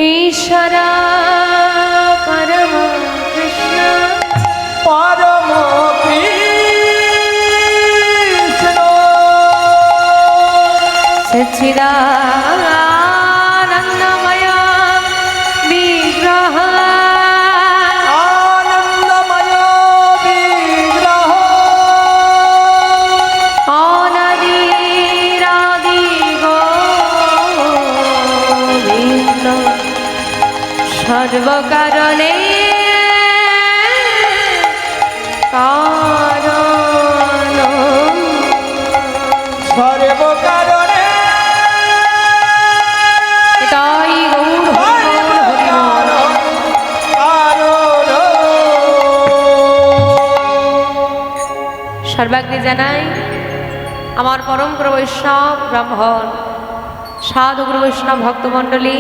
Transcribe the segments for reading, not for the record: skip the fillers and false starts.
ईश्वरा परम कृष्ण परम कृष्ण सच्चिदानंदमय विग्रह आनंदमय विग्रह अनादिरादि गोविंद सर्वकारणे कारण सर्वकारणे তাই গৌর হরি বল, সর্বাগ্রে জানাই আমার পরম গুরু বৈষ্ণব ব্রাহ্মণ সাধু গুরু বৈষ্ণব ভক্তমণ্ডলী,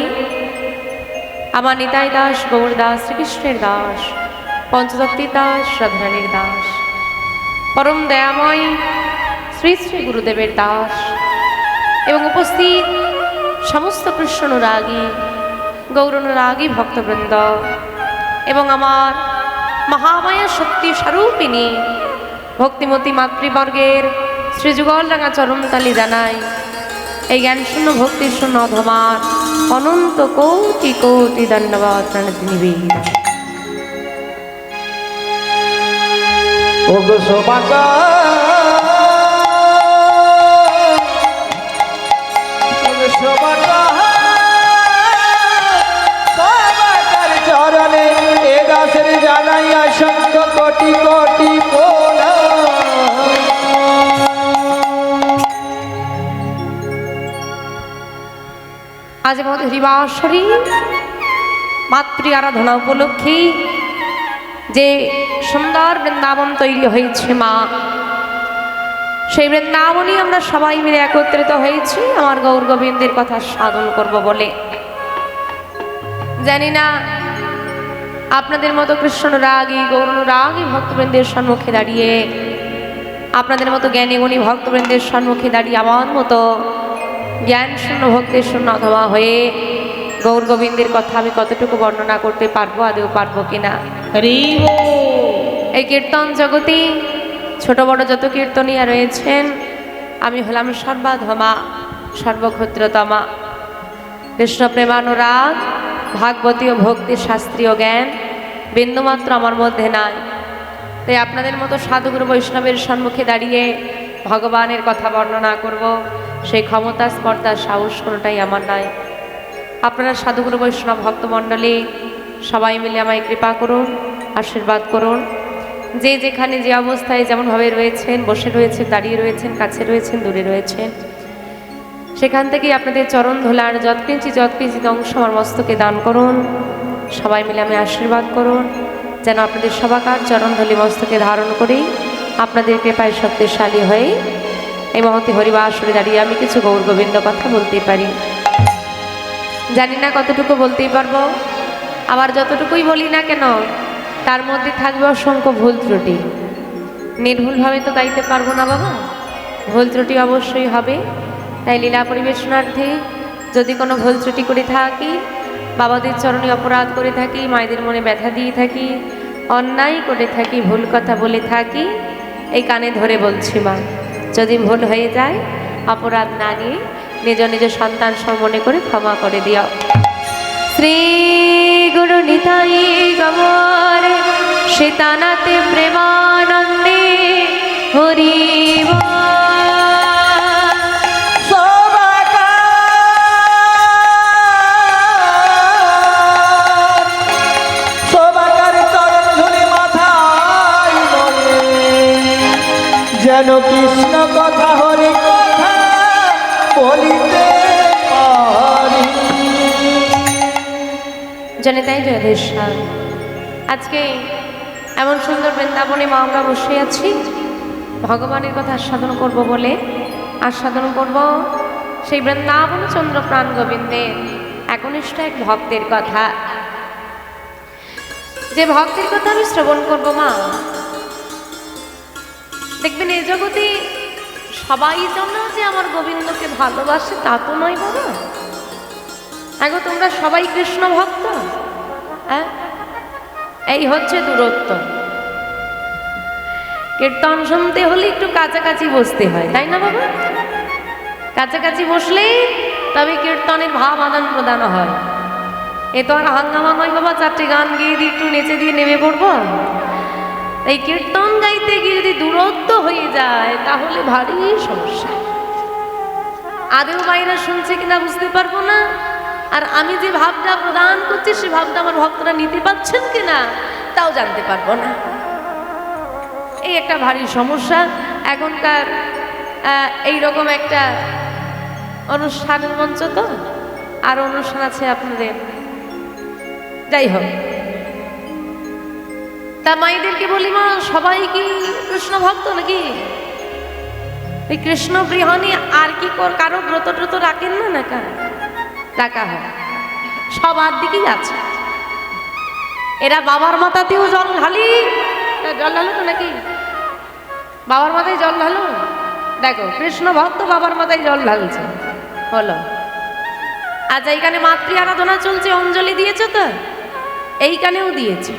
আমার নিতাই দাস গৌর দাস শ্রীকৃষ্ণের দাস পঞ্চদত্তির দাস রাধারানীর দাস পরম দয়াময় শ্রী শ্রী গুরুদেবের দাস এবং উপস্থিত সমস্ত কৃষ্ণ অনুরাগী গৌর অনুরাগী ভক্তবৃন্দ এবং আমার মহামায়া শক্তি স্বরূপিণী ভক্তিমতী মাতৃবর্গের শ্রীযুগল রাঙা চরণতালি জানাই এই জ্ঞানশূন্য ভক্তিশূন্য অধমার অনন্ত কোটি কোটি ধন্যবাদ প্রণতি নিবেদন। ওগো শোভাকা সবাকার চরণে এ দাসের জানাই অসংখ্য কোটি কোটি প্রণাম। আজ আমাদের হরিবাসরী মাতৃ আরাধনা উপলক্ষে যে সুন্দর বৃন্দাবন তৈরি হয়েছে মা, সেই বৃন্দাবনই আমরা সবাই মিলে একত্রিত হয়েছি আমার গৌর গোবিন্দের কথা সাধন করব বলে। জানি না আপনাদের মতো কৃষ্ণ রাগী গৌর রাগী ভক্তবৃন্দের সম্মুখে দাঁড়িয়ে, আপনাদের মতো জ্ঞানী গুণী ভক্তবৃন্দের সম্মুখে দাঁড়িয়ে আমার মতো জ্ঞান শূন্য ভক্তির শূন্য অথবা হয়ে গৌর গোবিন্দের কথা আমি কতটুকু বর্ণনা করতে পারবো, আদেও পারবো কিনা। এই কীর্তন জগতে ছোট বড় যত কীর্তনীয়া রয়েছেন, আমি হলাম সর্বাধমা সর্বক্ষত্রতমা। কৃষ্ণ প্রেমানুরাগ ভাগবতী ও ভক্তি শাস্ত্রীয় জ্ঞান বিন্দুমাত্র আমার মধ্যে নাই। তাই আপনাদের মতো সাধুগুরু বৈষ্ণবের সম্মুখে দাঁড়িয়ে ভগবানের কথা বর্ণনা করব, সেই ক্ষমতা স্পর্ধা সাহস কোনোটাই আমার নাই। আপনারা সাধুগুরু বৈষ্ণব ভক্তমণ্ডলী সবাই মিলে আমায় কৃপা করুন, আশীর্বাদ করুন। যে যেখানে যে অবস্থায় যেমনভাবে রয়েছেন, বসে রয়েছেন, দাঁড়িয়ে রয়েছেন, কাছে রয়েছেন, দূরে রয়েছেন, সেখান থেকেই আপনাদের চরণ ধুলার যৎকিঞ্চিত অংশ আমার মস্তকে দান করুন। সবাই মিলে আমি আশীর্বাদ করুন যেন আপনাদের সবাকার চরণ ধুলি মস্তকে ধারণ করেই আপনাদের কৃপায় শক্তিশালী হয়ে এই মহতি হরিবাসরে দাঁড়িয়ে আমি কিছু গৌর গোবিন্দ কথা বলতে পারি। জানি না কতটুকু বলতেই পারবো, আবার যতটুকুই বলি না কেন তার মধ্যে থাকবে অসংখ্য ভুল ত্রুটি। নির্ভুলভাবে তো গাইতে পারবো না বাবা, ভুল ত্রুটি অবশ্যই হবে। তাই লীলা পরিবেশনার্থে যদি কোনো ভুল ত্রুটি করে থাকি, বাবাদের চরণে অপরাধ করে থাকি, মায়েদের মনে ব্যথা দিয়ে থাকি, অন্যায় করে থাকি, ভুল কথা বলে থাকি, এই কানে ধরে বলছি মা, যদি ভুল হয়ে যায় অপরাধ না নিয়ে নিজ নিজ সন্তান মনে করে ক্ষমা করে দিও। শ্রী গুরু নিতাই গৌর সীতানাথে প্রেমানন্দে হরি যেন কৃষ্ণ কথা হরি কথা বলিতে পারি। জানে তাই জয়দেশ্বর আজকে এমন সুন্দর বৃন্দাবনে মা আমরা বসে আছি, ভগবানের কথা আস্বাদন করব বলে আস্বাদন করব সেই বৃন্দাবন চন্দ্র প্রাণ গোবিন্দের একনিষ্ঠ এক ভক্তের কথা। যে ভক্তের কথা আমি শ্রবণ করব মা, দেখবেন এই জগতে সবাই যেন যে আমার গোবিন্দকে ভালোবাসে তা তো নয় বাবা। এখন তোমরা সবাই কৃষ্ণ ভক্ত, হ্যাঁ? এই হচ্ছে দূরত্ব। কীর্তন শুনতে হলে একটু কাছাকাছি বসতে হয়, তাই না বাবা? কাছাকাছি বসলেই তবে কীর্তনের ভাব আদান প্রদান হয়। এ তো আর হাঙ্গামা নয় বাবা, চারটে গান গিয়ে দিয়ে একটু নেচে দিয়ে নেমে পড়বো। এই কীর্তন গাইতে গিয়ে যদি দূরত্ব হয়ে যায় তাহলে ভারী সমস্যা। আদেও মায়েরা শুনছে কিনা বুঝতে পারবো না, আর আমি যে ভাবটা প্রদান করছি সে ভাবটা আমার ভক্তরা নিতে পারছেন কিনা তাও জানতে পারবো না। এই একটা ভারী সমস্যা এখনকার। এইরকম একটা অনুষ্ঠানের মঞ্চ তো, আর অনুষ্ঠান আছে আপনাদের, যাই হোক। তা মায়েদেরকে বলি, মা সবাই কি কৃষ্ণ ভক্ত নাকি? এই কৃষ্ণ গৃহণী আর কি কারো ব্রত ট্রত রাখেন না? না রাখা হয়, সবার দিকেই আছে। এরা বাবার মাথাতেও জল ঢালি, জল ঢালো তো নাকি? বাবার মাথায় জল ঢালো। দেখো কৃষ্ণ ভক্ত বাবার মাথায় জল ঢালছে, হলো। আচ্ছা, এইখানে মাতৃ আরাধনা চলছে, অঞ্জলি দিয়েছ তো? এইখানেও দিয়েছে।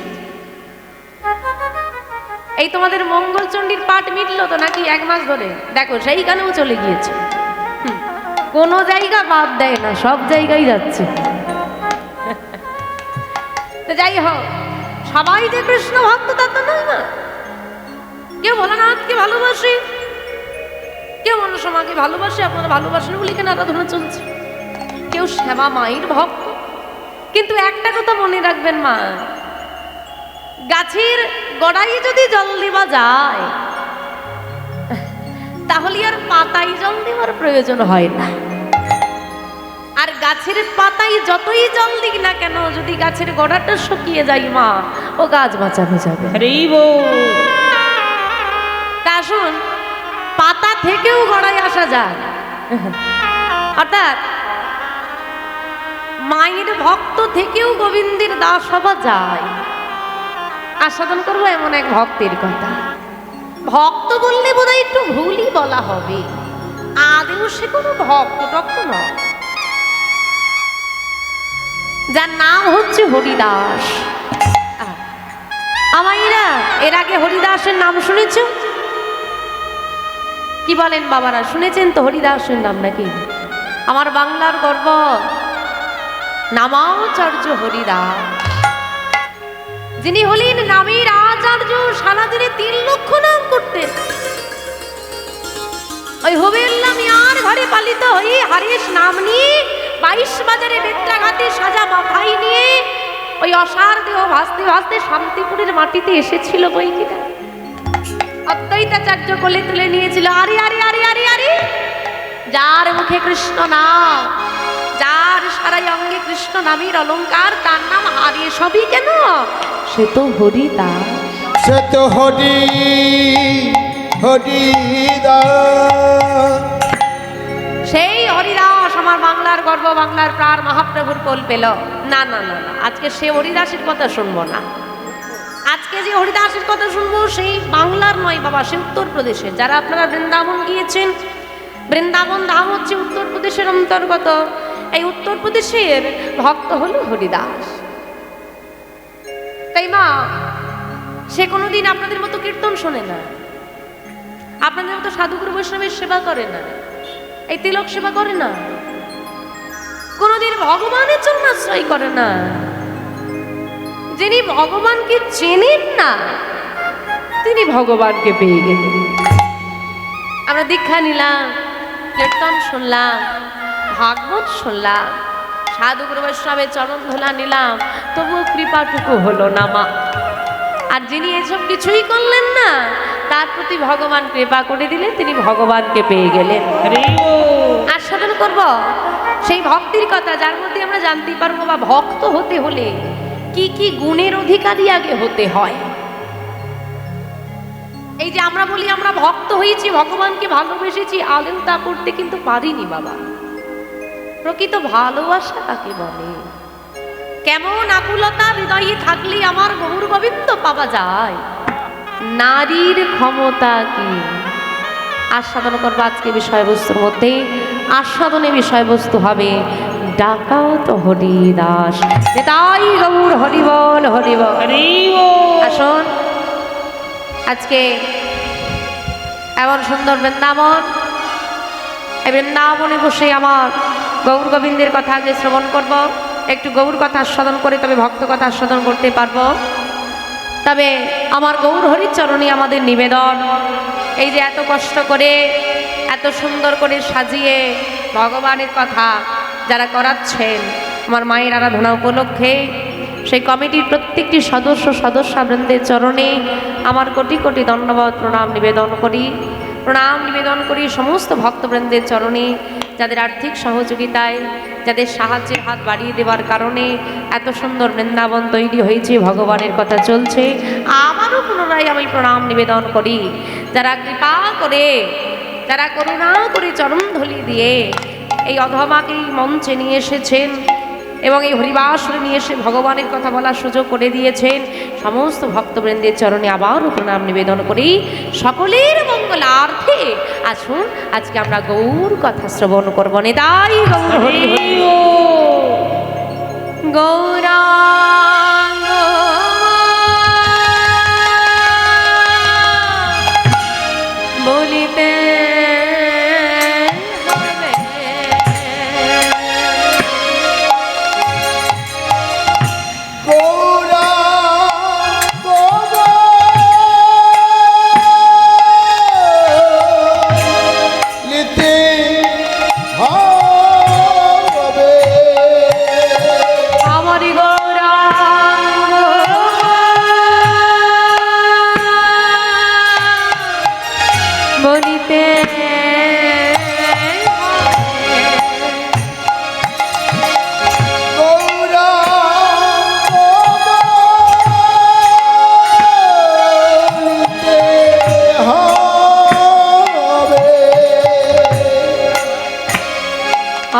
এই তোমাদের মঙ্গলচণ্ডীর পাঠ মিটলো তো নাকি 1 মাস ধরে? দেখো সেইখানেও চলে গিয়েছে। কোনো জায়গা বাদ দেয় না, সব জায়গায় যাচ্ছে। তো যাই হোক, সবাই যে কৃষ্ণ ভক্ত তা তো নয় না। কেউ ভোলানাথকে ভালোবাসে, কেউ মনসামাকে ভালোবাসে, আপনারা ভালোবাসেন বলে এখানে আরাধনা চলছে। কেউ শ্যামা মায়ের ভক্ত। কিন্তু একটা কথা মনে রাখবেন মা, গাছের গোড়ায় যদি জল দেওয়া যায় তাহলে আর পাতায় জল দেওয়ার প্রয়োজন হয় না। আর গাছের পাতায় যতই জল দিক না কেন, যদি গাছের গোড়াটা শুকিয়ে যায় মা, ও গাছ বাঁচানো যাবে। তা শুন, পাতা থেকেও গোড়ায় আসা যায়। অর্থাৎ মায়ের ভক্ত থেকেও গোবিন্দের দাস হওয়া যায়। আস্বাদন করবো এমন এক ভক্তের কথা। ভক্ত বললে বোধহয় একটু ভুলই বলা হবে, আদেও সে কোনো ভক্ত টক্ত নয়। যার নাম হচ্ছে হরিদাস। আমাইরা এর আগে হরিদাসের নাম শুনেছ? কি বলেন বাবারা, শুনেছেন তো হরিদাসের নাম নাকি? আমার বাংলার গর্ব নামাচার্য হরিদাস, যিনি হলেন নামের আচার্য। সারাদিনে 3 লক্ষ নাম করতেন। ওই হবেল্লা মিয়ার ঘরে পালিত হয়ে হারিস নাম নিয়ে 22 বাজারে বেত্রাঘাতে সাজা মাথায় নিয়ে ওই অসার দেহ ভাসতে ভাসতে শান্তিপুরের মাটিতে এসেছিল বই কিনা। অদ্বৈতাচার্য কোলে তুলে নিয়েছিল। আরে আরে আরে আরে আরে, যার মুখে কৃষ্ণ নাম, যার সারাই অঙ্গে কৃষ্ণ নামের অলঙ্কার, তার নাম হারিয়ে সবই কেন? সে তো হরিদাস। সে তো হরিদাস। সেই হরিদাস আমার বাংলার গর্ব, বাংলার প্রাণ, মহাপ্রভুর কোল পেল। না না না না, আজকে সে হরিদাসের কথা শুনবো না। আজকে যে হরিদাসের কথা শুনবো সেই বাংলার নয় বাবা, সে উত্তরপ্রদেশের। যারা আপনারা বৃন্দাবন গিয়েছেন, বৃন্দাবন ধাম হচ্ছে উত্তরপ্রদেশের অন্তর্গত। এই উত্তরপ্রদেশের ভক্ত হল হরিদাস। তাই মা, সে কোনোদিন আপনাদের মতো কীর্তন শোনে না, আপনাদের মতো সাধুগুরু বৈষ্ণবের সেবা করে না, এই তিলক সেবা করে না, কোনোদিন ভগবানের জন্য আশ্রয় করে না। যিনি ভগবানকে চেনেন না তিনি ভগবানকে পেয়ে গেলেন। আমরা দীক্ষা নিলাম, কীর্তন শুনলাম, ভাগবত শুনলাম, সাধুগুরু বৈষ্ণবের চরণ ধুলা নিলাম, তবুও কৃপাটুকু হলো না মা। আর যিনি এসব কিছুই করলেন না, তার প্রতি ভগবান কৃপা করে দিলেন, তিনি ভগবানকে পেয়ে গেলেন। আস্বাদন করব সেই ভক্তির কথা, যার মধ্যে আমরা জানতে পারবো বা ভক্ত হতে হলে কি কি গুণের অধিকারী আগে হতে হয়। এই যে আমরা বলি আমরা ভক্ত হয়েছি, ভগবানকে ভালোবেসেছি, আলেও তা করতে কিন্তু পারিনি বাবা। প্রকৃত ভালোবাসা কাকে বলে? কেমন আকুলতা হৃদয়ে থাকলে আমার গৌর গোবিন্দ পাওয়া যায়? নারীর ক্ষমতা কি? আস্বাদন করবো আজকে বিষয়বস্তুর মধ্যে। আস্বাদনে বিষয়বস্তু হবে ডাকাত হরিদাস। তাই গৌর হরিবল হরিবল। আসুন, আজকে এমন সুন্দর বৃন্দাবন, এই বৃন্দাবনে বসে আমার গৌর গোবিন্দের কথা আগে শ্রবণ করব। একটু গৌর কথা আস্বাদন করে তবে ভক্ত কথা আস্বাদন করতে পারবো। তবে আমার গৌর হরির চরণে আমাদের নিবেদন, এই যে এত কষ্ট করে এত সুন্দর করে সাজিয়ে ভগবানের কথা যারা করাচ্ছেন আমার মায়ের আরাধনা উপলক্ষে, সেই কমিটির প্রত্যেকটি সদস্যবৃন্দের চরণে আমার কোটি কোটি ধন্যবাদ প্রণাম নিবেদন করি। প্রণাম নিবেদন করি সমস্ত ভক্তবৃন্দের চরণে, যাদের আর্থিক সহযোগিতায়, যাদের সাহায্যের হাত বাড়িয়ে দেওয়ার কারণে এত সুন্দর বৃন্দাবন তৈরি হয়েছে, ভগবানের কথা চলছে। আবারও পুনরায় আমি প্রণাম নিবেদন করি যারা কৃপা করে, যারা করুণা করে চরণধলি দিয়ে এই অধমাকে এই মঞ্চে নিয়ে এসেছেন এবং এই হরিবাসরে নিয়ে এসে ভগবানের কথা বলার সুযোগ করে দিয়েছেন, সমস্ত ভক্তবৃন্দের চরণে আবারও প্রণাম নিবেদন করি। সকলের মঙ্গলার্থে আসুন আজকে আমরা গৌর কথা শ্রবণ করব। নিতাই গৌর হরি হরি। গৌরাঙ্গ বলিতে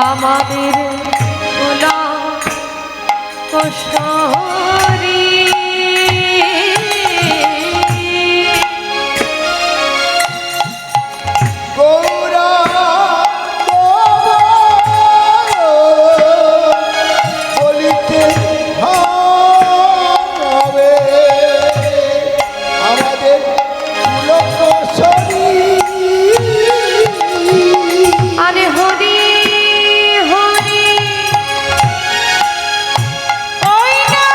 আমাদের শহরে গৌরা বলিতে হবে আমাদের লোকশরী। আরে হরি হরি ওই না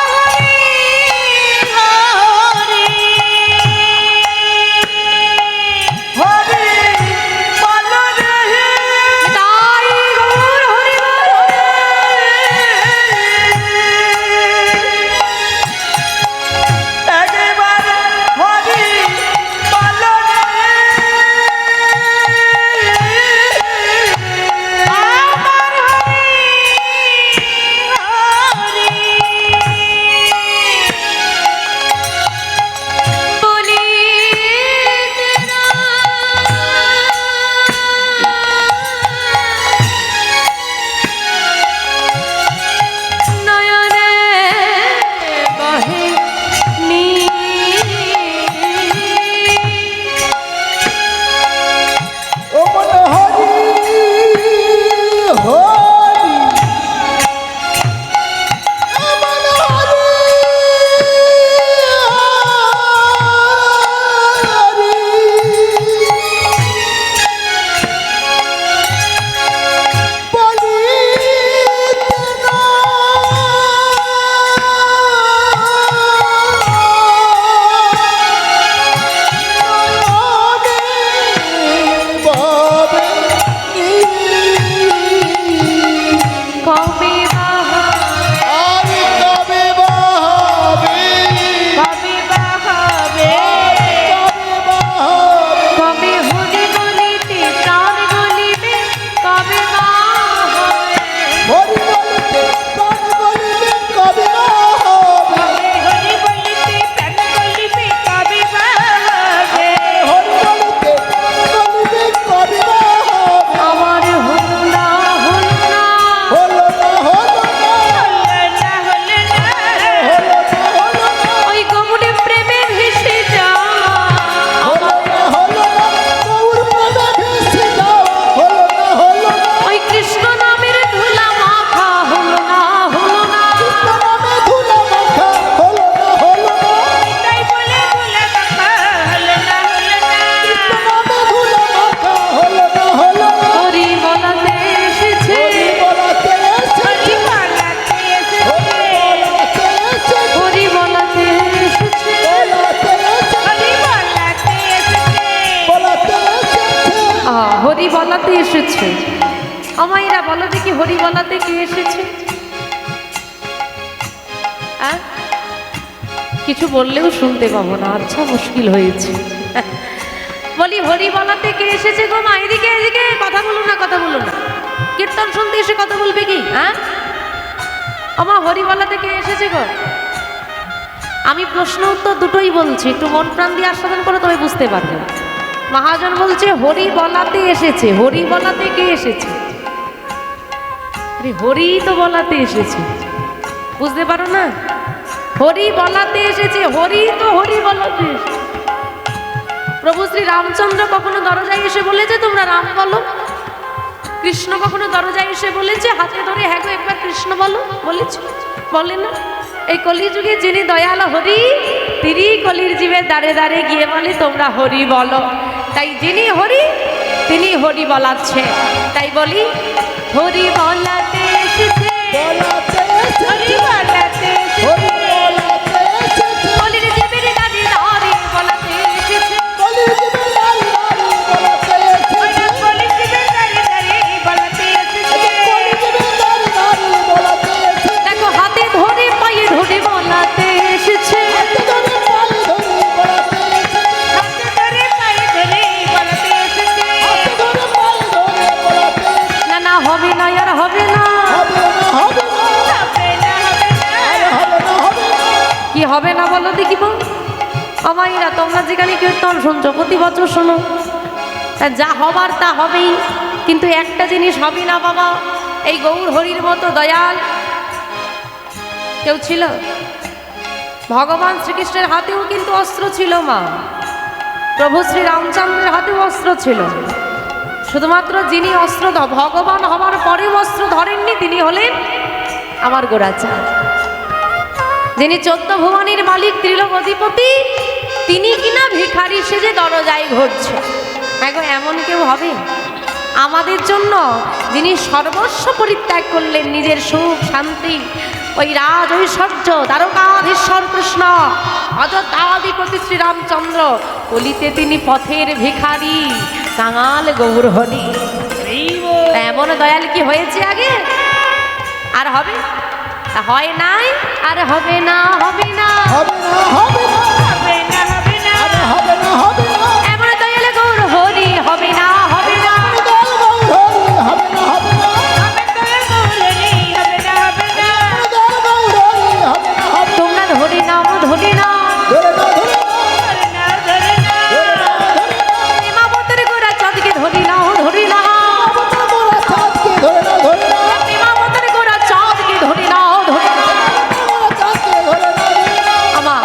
হরি বলাতে এসেছে। আমাইরা বলো দেখি হরি বলাতে কে এসেছে? কিছু বললেও শুনতে পাবো না, আচ্ছা মুশকিল হয়েছে। বলি হরি বলাতে কে এসেছে গো মা? এদিকে এদিকে কথা বলো না, কথা বলো না। কীর্তন শুনতে এসে কথা বলবে কি? আমার হরি বলাতে কে এসেছে গো? আমি প্রশ্ন উত্তর দুটোই বলছি, একটু মন প্রাণ দিয়ে আস্বাদন করে তবে বুঝতে পারবে। মহাজন বলছে হরি বলাতে এসেছে। হরি বলাতে কে এসেছে? হরি তো বলাতে এসেছে, বুঝতে পারো না? হরি বলাতে এসেছে, হরি তো হরি বলাতে এসেছে। প্রভু শ্রী রামচন্দ্র কখনো দরজায় এসে বলেছে তোমরা রাম বলো? কৃষ্ণ কখনো দরজায় এসে বলেছে হাতে ধরে হ্যাঁ গো একবার কৃষ্ণ বলো? বলেছে? বলে না। এই কলিযুগে যিনি দয়াল হরি, তিনি কলির জীবের দাঁড়ে দাঁড়ে গিয়ে বলে তোমরা হরি বলো। তাই যিনি হরি তিনি হরি বলাচ্ছে। তাই বলি হরি বলাতে এসেছে, হরি বলাতে এসেছে, কলির জীবের দাঁড়ে দাঁড়ে বলাতে এসেছে, কলির জীবের দাঁড়ে দাঁড়ে বলাতে এসেছে। দেখো হাতে ধরে পায়ে ধরে বলাতে এসেছে, হাতে ধরে পায়ে ধরে বলাতে এসেছে। না না হবে না, আর হবে না। কি হবে না বলো দেখি? আমাইরা তোমরা যেখানে কীর্তন শুনছো প্রতি বছর শোনো, যা হবার তা হবেই, কিন্তু একটা জিনিস হবে না বাবা। এই গৌর হরির মতো দয়াল কেউ ছিল? ভগবান শ্রীকৃষ্ণের হাতেও কিন্তু অস্ত্র ছিল মা, প্রভু শ্রী রামচন্দ্রের হাতেও অস্ত্র ছিল। শুধুমাত্র যিনি অস্ত্র ভগবান হবার পরেও অস্ত্র ধরেননি তিনি হলেন আমার গোরাচাঁদ। যিনি 14 ভুবনের মালিক, ত্রিলোক অধিপতি, তিনি কিনা ভিখারি সেজে দরজায় ঘুরছে। এখন এমন কেউ হবে আমাদের জন্য? যিনি সর্বস্ব পরিত্যাগ করলেন, নিজের সুখ শান্তি, ওই রাজ ঐশ্বর্য, দ্বারকাধীশ্বর কৃষ্ণ, অযোধ্যাধিপতি শ্রীরামচন্দ্র, কলিতে তিনি পথের ভিখারি, কাঙাল গৌর হরি। এমন দয়াল কি হয়েছে আগে? আর হবে? হয় নাই, আর হবে না, হবে না, হবে না, হবে না, হবে না, হবে না, হবে না, হবে না। এমন দয়াল গৌর হরি হবে না, হবে না, হবে না, হবে না, তোমরা ধরে নাও, ধরে নাও, প্রেমাবতের গোরা চাঁদকে ধরে নাও, ধরে নাও, প্রেমাবতের গোরা চাঁদকে ধরে নাও, ধরে নাও। আমার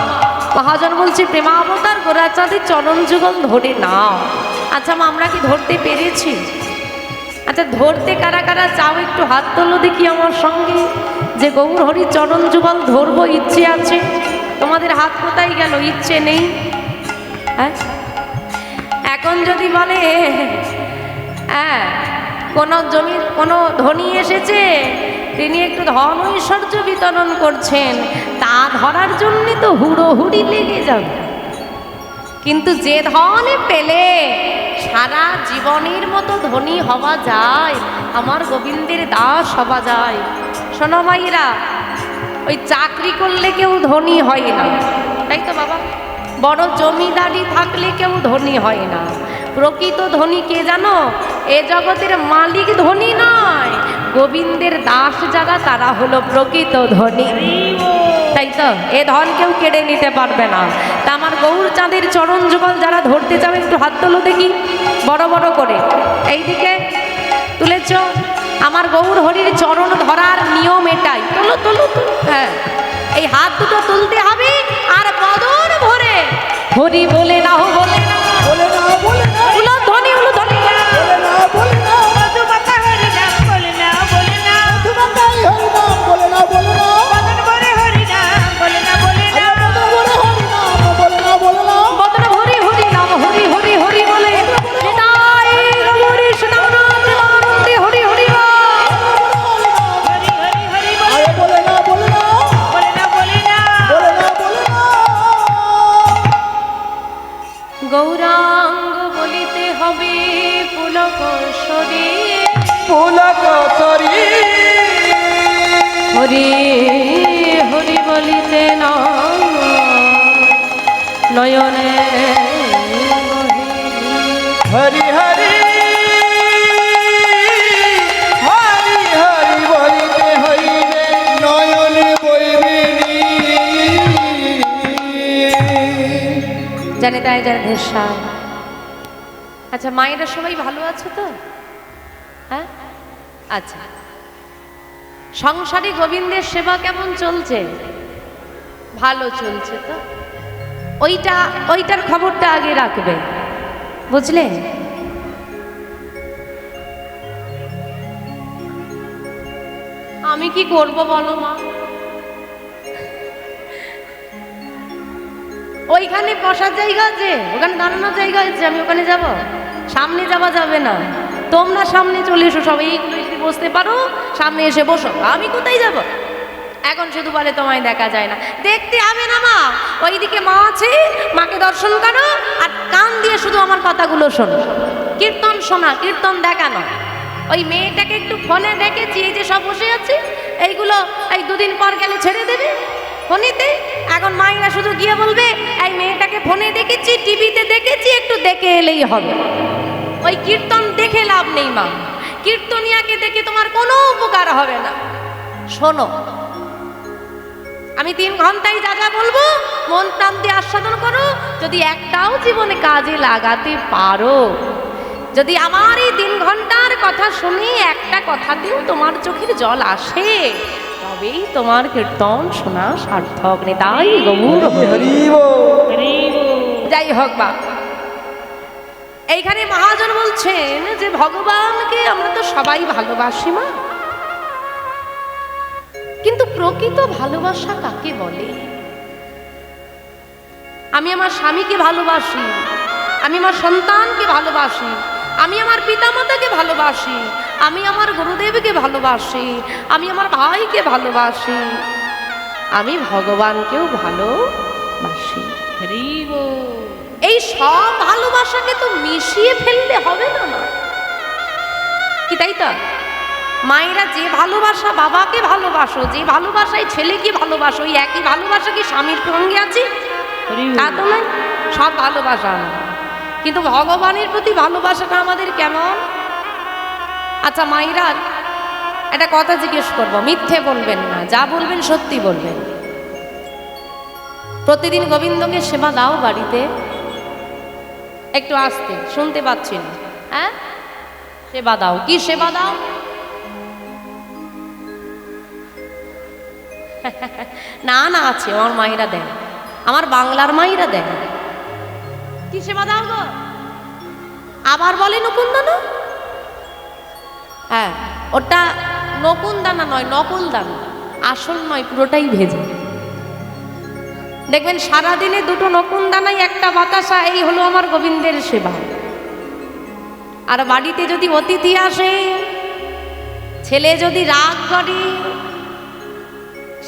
মহাজন বলছে প্রেমাবতার গোরা চাঁদের চরণ যুগল ধরে নাও। আচ্ছা মা, আমরা কি ধরতে পেরেছি? আচ্ছা ধরতে কারা কারা চাও একটু হাত তোলো দেখি আমার সঙ্গে, যে গৌর হরি চরণ যুগল ধরবো, ইচ্ছে আছে। তোমাদের হাত কোথায় গেল? ইচ্ছে নেই? হ্যাঁ, এখন যদি বলে হ্যাঁ কোনো জমির কোনো ধনী এসেছে, তিনি একটু ধন ঐশ্বর্য বিতরণ করছেন, তা ধরার জন্যে তো হুড়োহুড়ি লেগে যাবে। কিন্তু যে ধন পেলে সারা জীবনের মতো ধনী হওয়া যায়, আমার গোবিন্দের দাস হওয়া যায়। শোনো মাইরা, ওই চাকরি করলে কেউ ধনী হয় না, তাই তো বাবা? বড় জমিদারি থাকলে কেউ ধনী হয় না। প্রকৃত ধনী কে জানো? এ জগতের মালিক ধনী নয়, গোবিন্দের দাস যারা তারা হলো প্রকৃত ধনী। তাই তো? এ ধন কেউ কেড়ে নিতে পারবে না। তা আমার গৌর চাঁদের চরণ যুগল যারা ধরতে যাবে একটু হাত তোলো দেখি, বড় বড় করে এইদিকে তুলেছ। আমার গৌর হরির চরণ ধরার নিয়ম এটাই। তোলো তোলো, হ্যাঁ, এই হাত দুটো তুলতে হবে আর বদন ভরে হরি বলে নাও, বলে না, বলে না, বলে না, উলো ধ্বনি, উলো ধ্বনি, বলে না, বলে না, মধুমাতা হরি নাম, বলে না, বলে না, মধুমাতাই হরি নাম, বলে না, বলে না, বদন ভরে হরি নাম, বলে না, বলে না, বদন ভরে হরি নাম, বলে না, বলে না, বদন ভরে হরি নাম, হরি হরি হরি বলে নিতাই গৌরী সুনাম প্রেমানন্দে হরি হরি হরি হরি হরি বলে, বলে না, বলে না, বলে না, বলে না, বলে না, বলে না। গৌরাঙ্গ বলিতে হরি পুলক সরি হরি হরি বলিতে নয়নে হরি হরি হরি হরি বলিতে হইবে নয়নে বইবে জানে তাই যার ধেসা। আচ্ছা, মায়েরা সবাই ভালো আছো তো? হ্যাঁ, আচ্ছা। সংসারে গোবিন্দের সেবা কেমন চলছে? ভালো চলছে তো? ওইটার খবরটা আগে রাখবে, বুঝলে? আমি কি করব বলো মা? ওইখানে বসার জায়গা আছে, ওখানে দাঁড়ানোর জায়গা আছে, আমি ওখানে যাব? সামনে যাওয়া যাবে না, তোমরা সামনে চলে এসো সবাই। এইগুলো যদি বসতে পারো সামনে এসে বসো, আমি কোথায় যাব? এখন শুধু বলে তোমায় দেখা যায় না, দেখতে হবে না মা, ওইদিকে মা আছে, মাকে দর্শন করো আর কান দিয়ে শুধু আমার কথাগুলো শোনো, কীর্তন শোনা, কীর্তন দেখানো। ওই মেয়েটাকে একটু ফোনে দেখেছি, এই যে সব বসে আছে, এইগুলো এই দুদিন পর গেলে ছেড়ে দেবে ফোনেতে। এখন মায়েরা শুধু গিয়ে বলবে এই মেয়েটাকে ফোনে দেখেছি, টিভিতে দেখেছি, একটু দেখে এলেই হবে। ওই কীর্তন দেখে লাভ নেই মা, কীর্তনিয়াকে দেখে তোমার কোনো উপকার হবে না। শোনো, আমি 3 ঘন্টায় যা যা বলবো মন প্রাণ দিয়ে আস্বাদন করো। যদি একটাও জীবনে কাজে লাগাতে পারো, যদি আমার এই 3 ঘন্টার কথা শুনে একটা কথাতেও তোমার চোখের জল আসে, তবেই তোমার কীর্তন শোনা সার্থক। নেতাই গৌর হরি। যাই হোক বা, এইখানে মহাজন বলছেন যে ভগবানকে আমরা তো সবাই ভালোবাসি মা, কিন্তু প্রকৃত ভালোবাসা কাকে বলে? আমি আমার স্বামীকে ভালোবাসি, আমি আমার সন্তানকে ভালোবাসি, আমি আমার পিতামাতাকে ভালোবাসি, আমি আমার গুরুদেবকে ভালোবাসি, আমি আমার ভাইকে ভালোবাসি, আমি ভগবানকেও ভালোবাসি। এই সব ভালোবাসাকে তো মিশিয়ে ফেললে হবে না না কি, তাই তো? মায়েরা যে ভালোবাসা বাবাকে ভালোবাসো, যে ভালোবাসায় ছেলেকে ভালোবাসো, ওই একই ভালোবাসা কি স্বামীর সঙ্গে আছে? তা তো নয়, সব ভালোবাসা না। কিন্তু ভগবানের প্রতি ভালোবাসাটা আমাদের কেমন? আচ্ছা মায়েরা, একটা কথা জিজ্ঞেস করবো, মিথ্যে বলবেন না, যা বলবেন সত্যি বলবেন। প্রতিদিন গোবিন্দকে সেবা দাও বাড়িতে? একটু আসতে, শুনতে পাচ্ছি না। হ্যাঁ, সেবা দাও। কি সেবা দাও? না না, আছে, আমার মায়েরা দেন, আমার বাংলার মায়েরা দেন। কি সেবা দাও গো? আবার বলে নকুনদানা? হ্যাঁ, ওটা নকুনদানা নয়, নকল দানা, আসল নয়, পুরোটাই ভেজে। দেখবেন সারাদিনে 2টো নকুনদানাই, একটা বাতাসা, এই হলো আমার গোবিন্দের সেবা। আর বাড়িতে যদি অতিথি আসে, ছেলে যদি রাগ করে,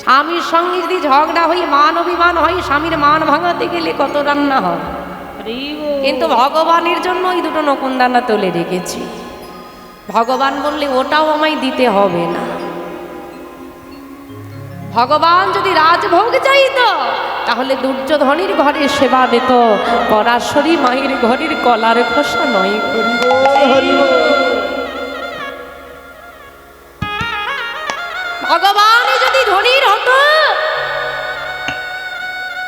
স্বামীর সঙ্গে যদি ঝগড়া হই, মান অভিমান হয়, স্বামীর মান ভাঙাতে গেলে কত রান্না হয়। কিন্তু ভগবানের জন্য ওই 2টো নকুনদানা তুলে রেখেছি। ভগবান বললে ওটাও আমায় দিতে হবে না। ভগবান যদি রাজভোগ চাইতো, তাহলে দুর্যোধনের ঘরে সেবা দিত, পরাশরী মায়ের ঘরের কলার খোসা নয়। ভগবান যদি ধনীর হতো,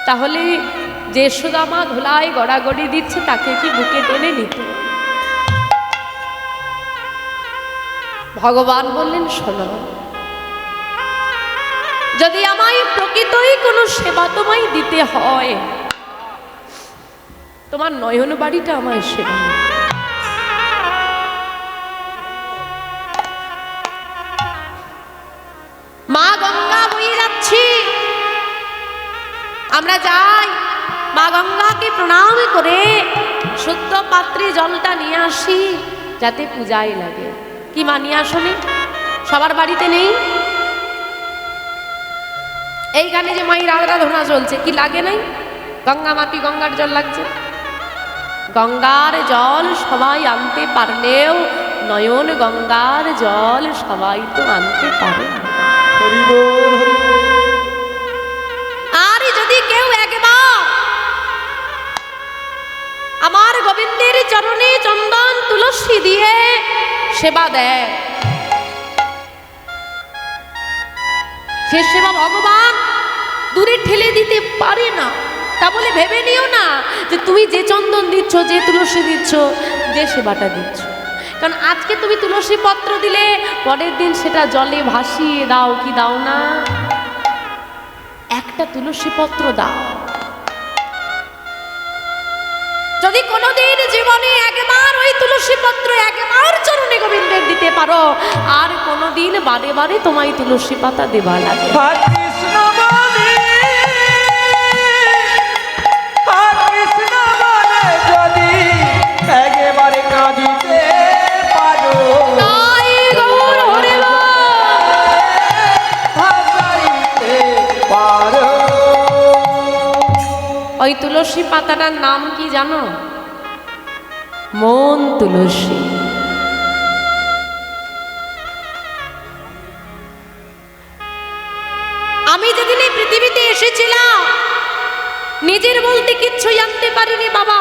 তাহলে যে সুদামা ধুলায় গড়াগড়ি দিচ্ছে তাকে কি বুকে টেনে নিত? ভগবান বললেন শোনো, যদি আমায় প্রকৃতই কোনো সেবা তোমায় দিতে হয়, তোমার নয়ন বাড়িটা আমায় সেবা। মা গঙ্গা বয়ে যাচ্ছি, আমরা যাই, মা গঙ্গাকে প্রণাম করে শুদ্ধ পাত্রে জলটা নিয়ে আসি, যাতে পূজায় লাগে। কি মা নিয়ে আসনি? সবার বাড়িতে নেই? এইখানে যে মায়ের আরাধনা চলছে, কি লাগে নাই? গঙ্গা মাটি, গঙ্গার জল লাগছে। গঙ্গার জল সবাই আনতে পারলেও নয়ন গঙ্গার জল সবাই তো আনতে পারে না। হরি বল হরি বল। আর যদি কেউ একবার আমার গোবিন্দের চরণে চন্দন তুলসী দিয়ে সেবা দেয়, সে সেবা ভগবান দূরে ঠেলে দিতে পারে না। তা বলে ভেবে নিও না যে তুমি যে চন্দন দিচ্ছ, যে তুলসী দিচ্ছ, যে সেবাটা দিচ্ছ, কারণ আজকে তুমি তুলসী পত্র দিলে পরের দিন সেটা জলে ভাসিয়ে দাও কি দাও না? একটা তুলসী পত্র দাও। যদি কোনোদিন জীবনে একবার ওই তুলসী পত্র একবার চরণে গোবিন্দের দিতে পারো, আর কোনোদিন বারে বারে তোমায় তুলসী পাতা দেওয়া লাগে। হরে কৃষ্ণ বলে, হরে কৃষ্ণ বলে যদি একেবারে কাঁদিতে পারো, তাই গৌর হরি বল। ভাসাইতে পারো। ওই তুলসী পাতাটার নাম কি জানো? মন তুলসী। আমি যেদিন এই পৃথিবীতে এসেছিলাম নিজের বলতে কিচ্ছু জানতে পারিনি বাবা।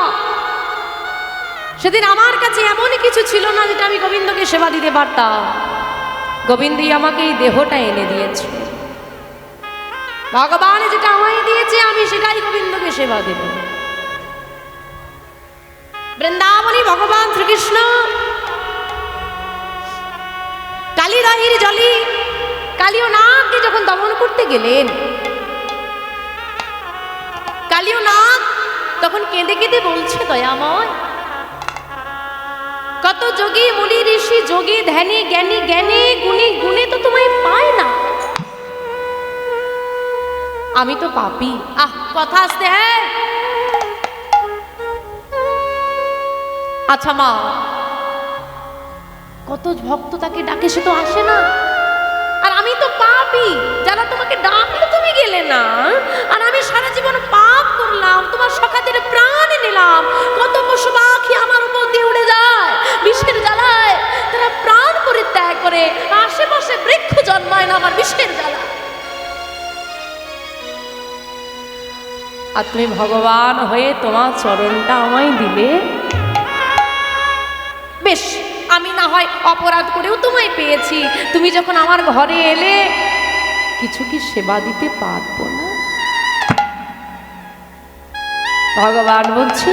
সেদিন আমার কাছে এমন কিছু ছিল না যেটা আমি গোবিন্দকে সেবা দিতে পারতাম। গোবিন্দই আমাকে এই দেহটা এনে দিয়েছে। ভগবান যেটা আমায় দিয়েছে আমি সেটাই গোবিন্দকে সেবা দেব। বৃন্দাবনী ভগবান শ্রীকৃষ্ণ কালিদাহির জলি কালীয় নাগকে যখন দমন করতে গেলেন, কালীয় নাগ তখন কেঁদে কেঁদে বলছে, দয়াময়, কত যোগী মুনি ঋষি যোগী ধ্যানী জ্ঞানী জ্ঞানী গুণী গুণে তো তোমায় পায় না, আমি তো পাপী। কথা আসতে হ্যাঁ। আচ্ছা মা, কত ভক্ত তাকে ডাকে সে তো আসে না, আর আমি তো পাপী, যারা তোমাকে ডাকলে তুমি গেলে না, আর আমি সারা জীবন পাপ করলাম, তোমার সখাদের প্রাণ নিলাম, কত পশু পাখি আমার উপর দিয়ে উড়ে যায় বিষের জ্বালায়, তারা প্রাণ পরিত্যাগ করে, আশেপাশে বৃক্ষ জন্মায় না আমার বিষের জ্বালা, আর তুমি ভগবান হয়ে তোমার চরণটা আমায় দিলে। বেশ, আমি না হয় অপরাধ করেও তোমায় পেয়েছি, তুমি যখন আমার ঘরে এলে কিছু কি সেবা দিতে পারবো না? ভগবান বলছে,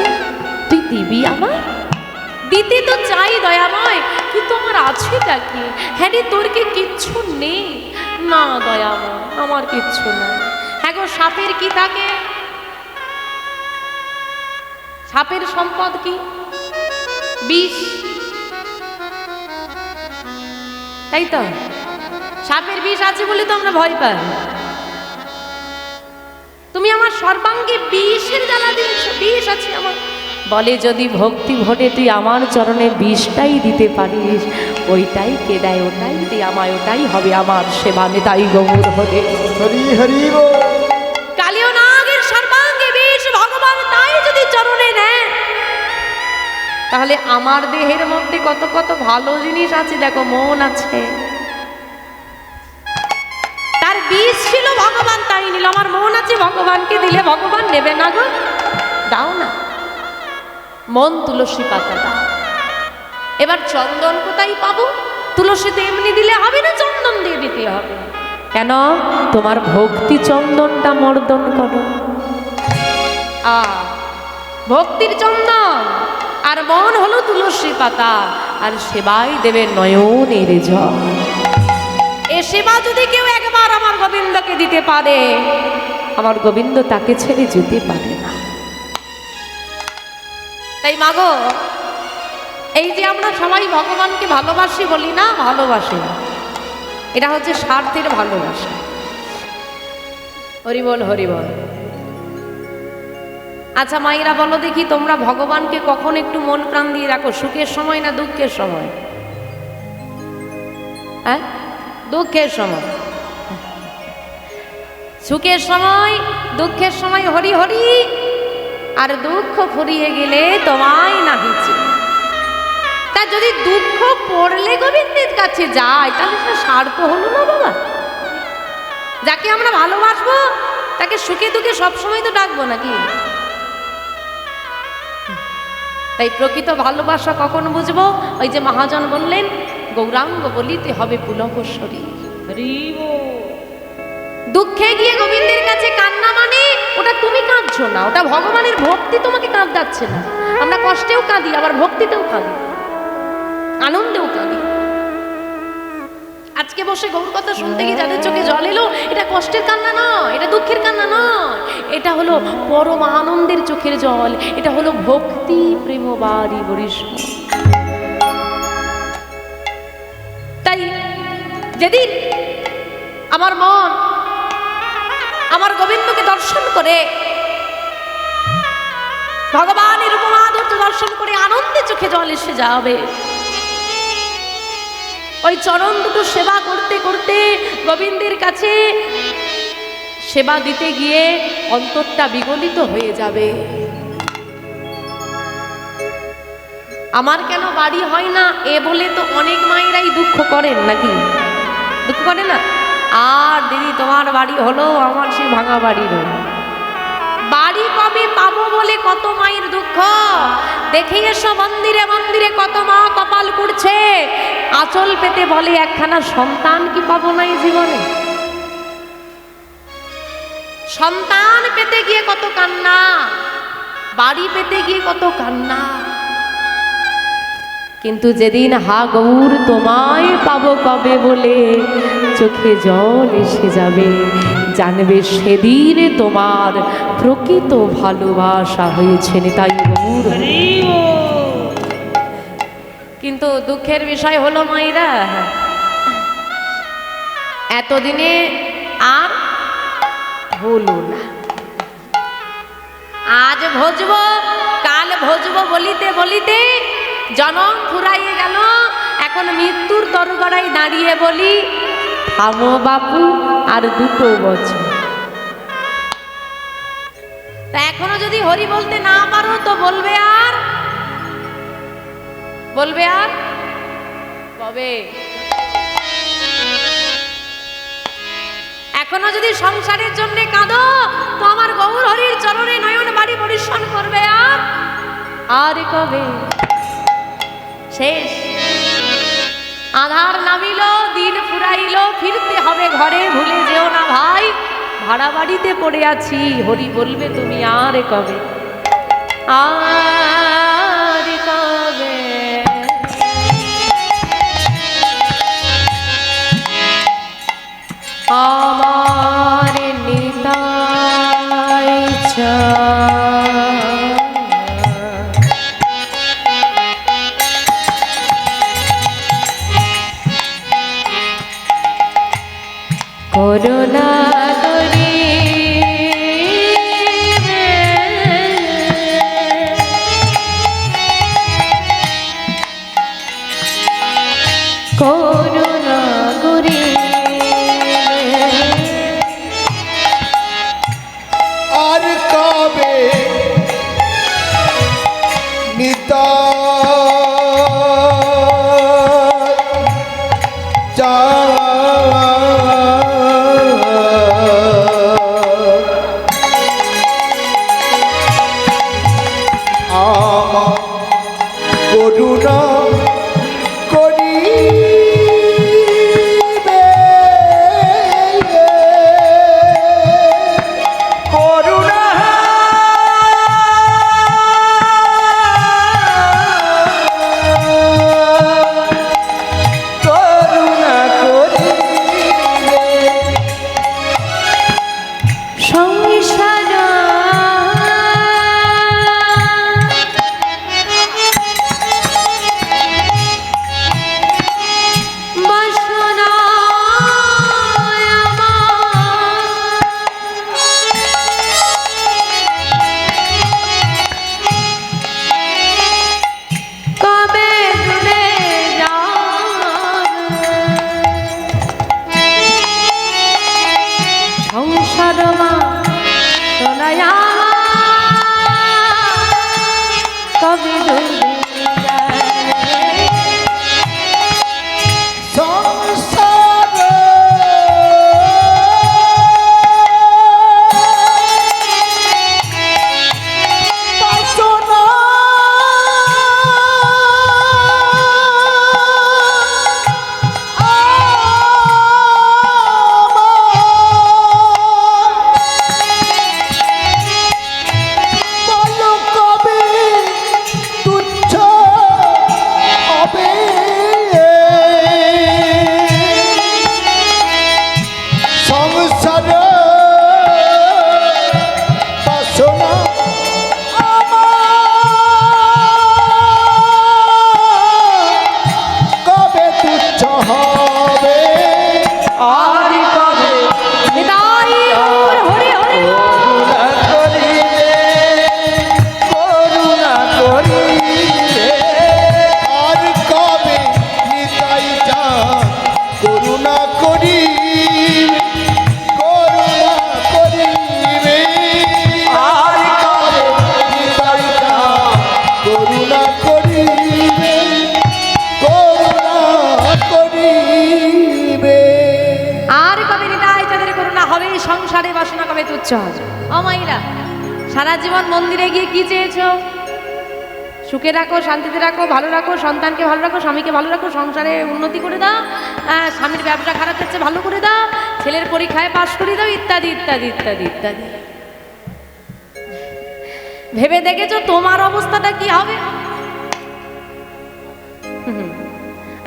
তুই দিবি আমায়? দিতে তো চাই দয়াময়, কিন্তু আমার আছেটা কি? হ্যাঁ রে, তোর কি কিচ্ছু নেই? না দয়াময়, আমার কিচ্ছু নেই। হ্যাঁ গো, সাপের কি থাকে? সাপের সম্পদ কি? বিষ, তাই তো? সাপের বিষ আছে বলে তো আমরা ভয় পাই। তুমি আমার সর্বাঙ্গে বিষের জ্বালা দিয়েছ, বিষ আছে আমার। বলে যদি ভক্তি ভরে তুই আমার চরণে বিষটাই দিতে পারিস, ওইটাই কে দেয় ওটাই দে আমায়, ওটাই হবে আমার সেবা। তাই গৌর হরে হরি হরি বল। কালীয় নাগের সর্বাঙ্গে বিষ ভগবান তাই যদি চরণে নেন, তাহলে আমার দেহের মধ্যে কত কত ভালো জিনিস আছে। দেখো, মন আছে, তার বিষ ছিল ভগবান তাই নিল। আমার মন আছে, ভগবানকে দিলে ভগবান নেবে না গো? দাও না, মন তুলসী পাতা দাও। এবার চন্দন কোথায় পাবো? তুলসীতে এমনি দিলে হবে না, চন্দন দিয়ে দিতে হবে। কেন? তোমার ভক্তি চন্দনটা মর্দন করো। ভক্তির চন্দন, আর মন হলো তুলসী পাতা, আর সেবাই দেবে নয়নের জল। এ সেবা যদি কেউ একবার আমার গোবিন্দকে দিতে পারে, আমার গোবিন্দ তাকে ছেড়ে যেতে পারে না। তাই মাগো, এই যে আমরা সবাই ভগবানকে ভালোবাসি বলি না, ভালোবাসি না, এটা হচ্ছে স্বার্থের ভালোবাসা। হরি বল হরি বল। আচ্ছা মায়েরা বলো দেখি, তোমরা ভগবানকে কখন একটু মন প্রাণ দিয়ে রাখো? সুখের সময় না দুঃখের সময়? হ্যাঁ, দুঃখের সময়। সুখের সময় দুঃখের সময় হরি হরি, আর দুঃখ ফুরিয়ে গেলে তোমায় নাহিছে। তা যদি দুঃখ কাছে যাই তাহলে সেটা স্বার্থ হলো না বাবা? যাকে আমরা ভালোবাসবো তাকে সুখে দুঃখে সবসময় তো ডাকবো নাকি? তাই প্রকৃত ভালোবাসা কখন বুঝবো? ওই যে মহাজন বললেন, গৌরাঙ্গ বলিতে হবে পুলকেশ্বরী। দুঃখে গিয়ে গোবিন্দের কাছে কান্না মানে ওটা তুমি কাঁদছো না, ওটা ভগবানের ভক্তি তোমাকে কাঁদাচ্ছে না। আমরা কষ্টেও কাঁদি, আবার ভক্তিতেও কাঁদি, আনন্দেও কাঁদি। আজকে বসে গৌর কথা শুনতে গিয়ে যাদের চোখে জল এলো, এটা কষ্টের কান্না নয়, এটা দুঃখের কান্না নয়, এটা হলো পরম আনন্দের চোখের জল, এটা হলো ভক্তি প্রেম বাড়ি বরিষ্ঠ। তাই যেদিন আমার মন আমার গোবিন্দকে দর্শন করে, ভগবানের উপমাধুর্য দর্শন করে আনন্দে চোখে জল এসে যাবে, ওই চরণ দুটো সেবা করতে করতে গোবিন্দের কাছে সেবা দিতে গিয়ে অন্তরটা বিগলিত হয়ে যাবে। আমার কেন বাড়ি হয় না এ বলে তো অনেক মায়েরাই দুঃখ করেন, নাকি দুঃখ করে না? আর দিদি তোমার বাড়ি হলো, আমার সেই ভাঙা বাড়ি রইল। বাড়ি কবে পাবো বলে কত মায়ের দুঃখ। দেখে এসো মন্দিরে মন্দিরে কত মা কপাল করছে, আঁচল পেতে বলে একখানা সন্তান কি পাবো না এই জীবনে। সন্তান পেতে গিয়ে কত কান্না, বাড়ি পেতে গিয়ে কত কান্না। কিন্তু যেদিন হা গৌর তোমায় পাবো কবে বলে চোখে জল এসে যাবে, জানবে সেদিন তোমার প্রকৃত ভালোবাসা হয়েছে তাই গৌর। কিন্তু দুঃখের বিষয় হলো মায়েরা, এতদিনে আর হলো না। আজ ভজবো কাল ভজবো বলিতে বলিতে জনম ফুরাইয়ে গেল। এখন মৃত্যুর তরগড়ায় দাঁড়িয়ে বলি, থামো বাপু আর 2 বছর। তা এখনো যদি হরি বলতে না পারো তো বলবে আর কবে? এখনো যদি সংসারের জন্য কাঁদো তো আমার গৌর হরির চরণে নয়ন বাড়ি পরিশ্রম করবে আর কবে? শেষ। আধার নামিল, দিন ফুরাইল, ফিরতে হবে ঘরে, ভুলে যেও না ভাই ভাড়া বাড়িতে পড়ে আছি। হরি বলবে তুমি আর কবে, আর কবে? আমার নিতাই করুণা করি করুণা করি আর কবে করুণা সংসারে বাসনা কবে তুচ্ছ হবে। ও মাইরা, সারা জীবন মন্দিরে গিয়ে কি চেয়েছো? সুখে রাখো, শান্তিতে রাখো, ভালো রাখো, সন্তানকে ভালো রাখো, স্বামীকে ভালো রাখো, সংসারে উন্নতি করে দাও, স্বামীর ব্যবসা খারাপ হচ্ছে ভালো করে দাও, ছেলের পরীক্ষায় পাশ করে দাও, ইত্যাদি ইত্যাদি ইত্যাদি ইত্যাদি। ভেবে দেখেছো তোমার অবস্থাটা কি হবে?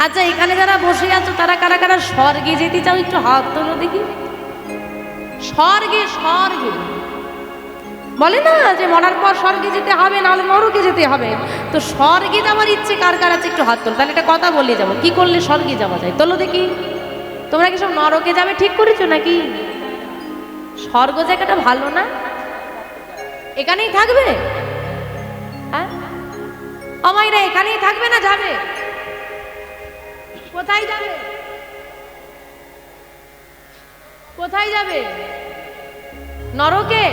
আচ্ছা, এখানে যারা বসে আছো তারা কারা কারা স্বর্গে যেতে চাও? একটু হাত তোলো দেখি। স্বর্গে, স্বর্গে বলে না যে মরার পর স্বর্গে যেতে হবে, নাহলে নরকে যেতে হবে। তো স্বর্গে যাওয়ার ইচ্ছে কার কার আছে? একটু হাত তোলো। তাহলে একটা কথা বলে যাবো, কি করলে স্বর্গে যাওয়া যায়? তোলো দেখি। তোমরা কি সব নরকে যাবে ঠিক করেছো নাকি? স্বর্গ জায়গাটা ভালো না? এখানেই থাকবে? হ্যাঁ, আমাইরা এখানেই থাকবে না যাবে? কোথায় যাবে? কোথায় যাবে? নরকে?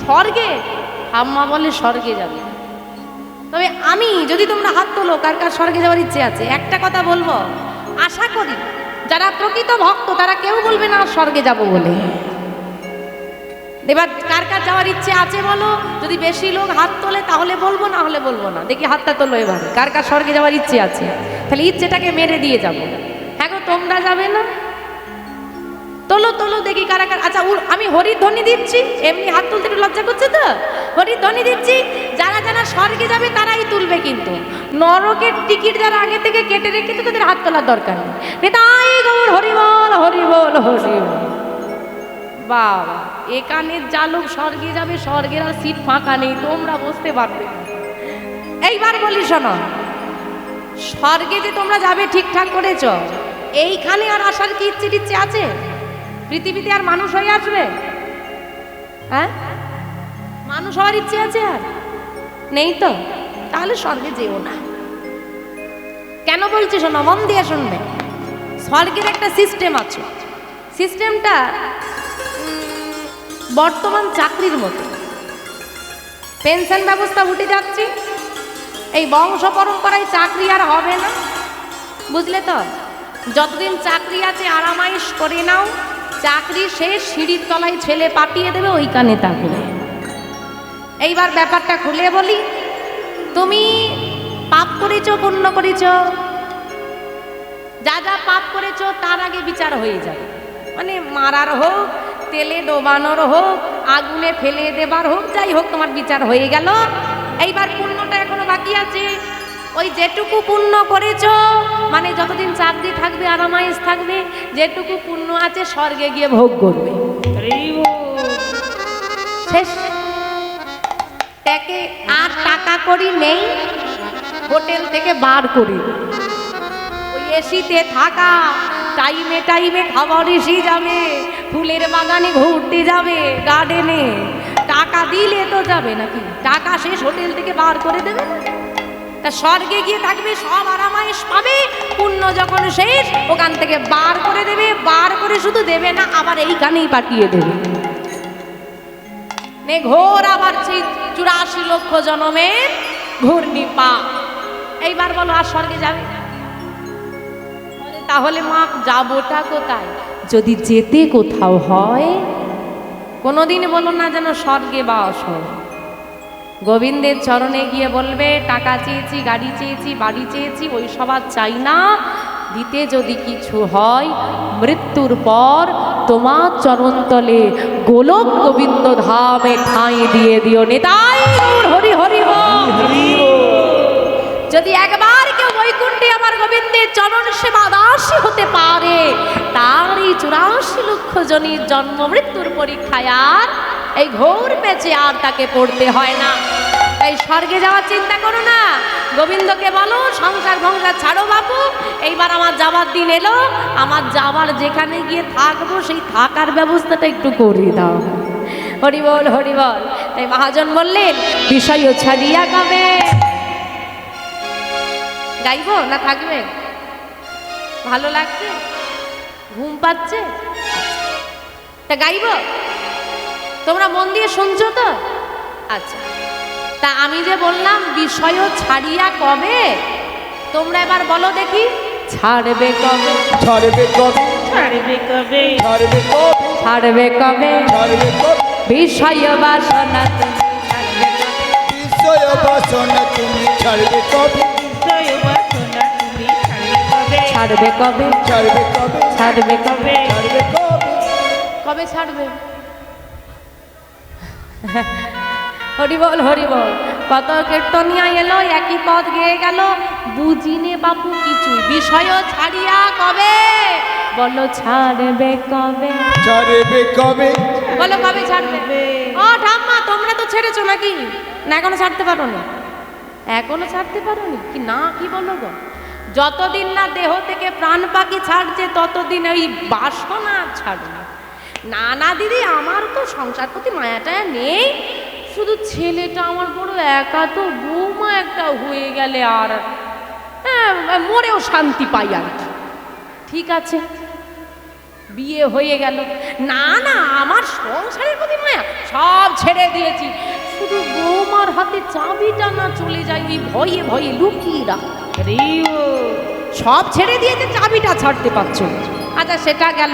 স্বর্গে? আম্মা বলে স্বর্গে যাবে। তবে আমি, যদি তোমরা হাত তোলো কার কার স্বর্গে যাওয়ার ইচ্ছে আছে, একটা কথা বলবো, আশা করি যারা প্রকৃত ভক্ত তারা কেউ বলবে না স্বর্গে যাব বলে। এবার কার কার যাওয়ার ইচ্ছে আছে বলো। যদি বেশি লোক হাত তোলে তাহলে বলবো, না হলে বলবো না। দেখি হাতটা তোলো এবার, কার কার স্বর্গে যাওয়ার ইচ্ছে আছে। তাহলে ইচ্ছেটাকে মেরে দিয়ে যাবো। হ্যাঁ গো, তোমরা যাবে না? তোলো তোলো দেখি কারা কার। আচ্ছা, আমি হরির ধ্বনি দিচ্ছি, এমনি হাত তুলতে একটু লজ্জা করছে তো, হরির ধ্বনি দিচ্ছি। যারা যারা স্বর্গে যাবে তারাই তুলবে, কিন্তু নরকের টিকিট যারা আগে থেকে কেটে রেখেছে তাদের হাত তোলার দরকার নেই। তাই গৌর হরি বল, হরি বল, হরি বল। বাবা, এখানে যা লোক স্বর্গে যাবে, স্বর্গের আর সিট ফাঁকা নেই, তোমরা বসতে পারবে। এইবার বলি শোনো, স্বর্গে যে তোমরা যাবে ঠিকঠাক করেছ, এইখানে আর আসার কি ইচ্ছে টিচ্ছে আছে? পৃথিবীতে আর মানুষ হয়ে আসবে? হ্যাঁ, মানুষ হওয়ার ইচ্ছে আছে আর নেই তো? তাহলে স্বর্গে যেও না। কেন বলছি শোনো, মন দিয়ে শুনবে। স্বর্গের একটা সিস্টেম আছে। সিস্টেমটা বর্তমান চাকরির মতো। পেনশন ব্যবস্থা উঠে যাচ্ছে, এই বংশ পরম্পরায় চাকরি আর হবে না, বুঝলে তো? যতদিন চাকরি আছে আরামাইশ করে নাও, চাকরি শেষ, সিঁড়ির তলায় ছেলে পাঠিয়ে দেবে, ওইখানে থাকবে। এইবার ব্যাপারটা খুলে বলি, তুমি পাপ করেছো, পুণ্য করেছো, যা যা পাপ করেছো তার আগে বিচার হয়ে যাবে। মানে মারার হোক, তেলে ডোবানোর হোক, আগুনে ফেলে দেবার হোক, যাই হোক তোমার বিচার হয়ে গেল। এইবার পুণ্যটা এখনো বাকি আছে। ওই যেটুকু পুণ্য করেছো, মানে যতদিন চাকরি থাকবে, আরামাইশ থাকবে, যেটুকু পুণ্য আছে স্বর্গে গিয়ে ভোগ করবে। শেষ। ট্যাকে আর টাকা করি নেই, হোটেল থেকে বার করি। ওই এসিতে থাকা, টাইমে টাইমে খাবার এসে যাবে, ফুলের বাগানে ঘুরতে যাবে, গার্ডেনে। টাকা দিলে তো যাবে নাকি? টাকা শেষ, হোটেল থেকে বার করে দেবে। তা স্বর্গে গিয়ে থাকবে, সব আরামাইশ পাবে। পুণ্য যখন শেষ, ওখান থেকে বার করে দেবে। বার করে শুধু দেবে না, আবার এইখানেই পাঠিয়ে দেবে। ঘোর আবার সেই 84 লক্ষ জনমের ঘূর্ণি পা। এইবার বলো, আর স্বর্গে যাবে? তাহলে মা যাবোটা কোথায়? যদি যেতে কোথাও হয়, কোনোদিন বলো না যেন স্বর্গে বা অস্বর্গে। গোবিন্দের চরণে গিয়ে বলবে, টাকা চেয়েছি, গাড়ি চেয়েছি, বাড়ি চেয়েছি, ওই সব আর চাই না। দিতে যদি কিছু হয়, মৃত্যুর পর তোমার চরণতলে গোলক গোবিন্দ ধামে ঠাঁই দিয়ে দিও। নেতাই গৌর হরি হরি বল। যদি একবার কেউ বৈকুণ্ঠে আমার গোবিন্দের চরণ সেবা দাসী হতে পারে, তার এই 84 লক্ষ জনের জন্ম মৃত্যুর পরীক্ষায় আর এই ঘোর পেঁচে আর তাকে পড়তে হয় না। তাই স্বর্গে যাওয়ার চিন্তা করো না। গোবিন্দকে বলো, সংসার ভংসার ছাড়ো বাপু, এইবার আমার যাবার দিন এলো, আমার যাবার যেখানে গিয়ে থাকবো সেই থাকার ব্যবস্থাটা একটু করে দাও। হরি বল, হরি বল। তাই মহাজন বললেন, বিষয় ছাড়িয়া গাবে। গাইবো না থাকবে? ভালো লাগছে? ঘুম পাচ্ছে? তা গাইবো? তোমরা মন দিয়ে শুনছো তো? আচ্ছা, তা আমি যে বললাম বিষয় ছাড়িয়া কবে, তোমরা এবার বলো দেখি, ছাড়বে কবে? ছাড়বে কবে? ছাড়বে কবে ছাড়বে কবে ছাড়বে কবে ছাড়বে কবে বিষয় বাসনা তুমি ছাড়বে কবে? বিষয় বাসনা তুমি ছাড়বে কবে বিষয় বাসনা তুমি ছাড়বে কবে ছাড়বে কবে ছাড়বে কবে ছাড়বে কবে ছাড়বে কবে কবে ছাড়বে? হরি বল হরি বল। কত কীর্তনিয়া এলো একই পদ গেয়ে গেল, বুঝিনে বাপু কিছু বিষয় ছাড়িয়া কবে? বলো ছাড়বে কবে? ছাড়বে কবে বলো কবে ছাড়বে? ও ঠাম্মা তোমরা তো ছেড়েছো নাকি? না এখনো ছাড়তে পারো না? এখনো ছাড়তে পারোনি কি না? কি বলো গো? যতদিন না দেহ থেকে প্রাণ পাখি ছাড়ছে ততদিন ওই বাসনা ছাড়বে না। না দিদি আমার তো সংসার প্রতি মায়াটা নেই, শুধু ছেলেটা আমার বড় একা, তো বৌমা একটা হয়ে গেলে আর মরেও শান্তি পাই আর কি। ঠিক আছে বিয়ে হয়ে গেল, না না আমার সংসারের প্রতি মায়া সব ছেড়ে দিয়েছি, শুধু বৌমার হাতে চাবিটা না চলে যায় এই ভয়ে ভয়ে লুকিয়ে রাখ। সব ছেড়ে দিয়েছে, চাবিটা ছাড়তে পারছো না। আচ্ছা সেটা গেল,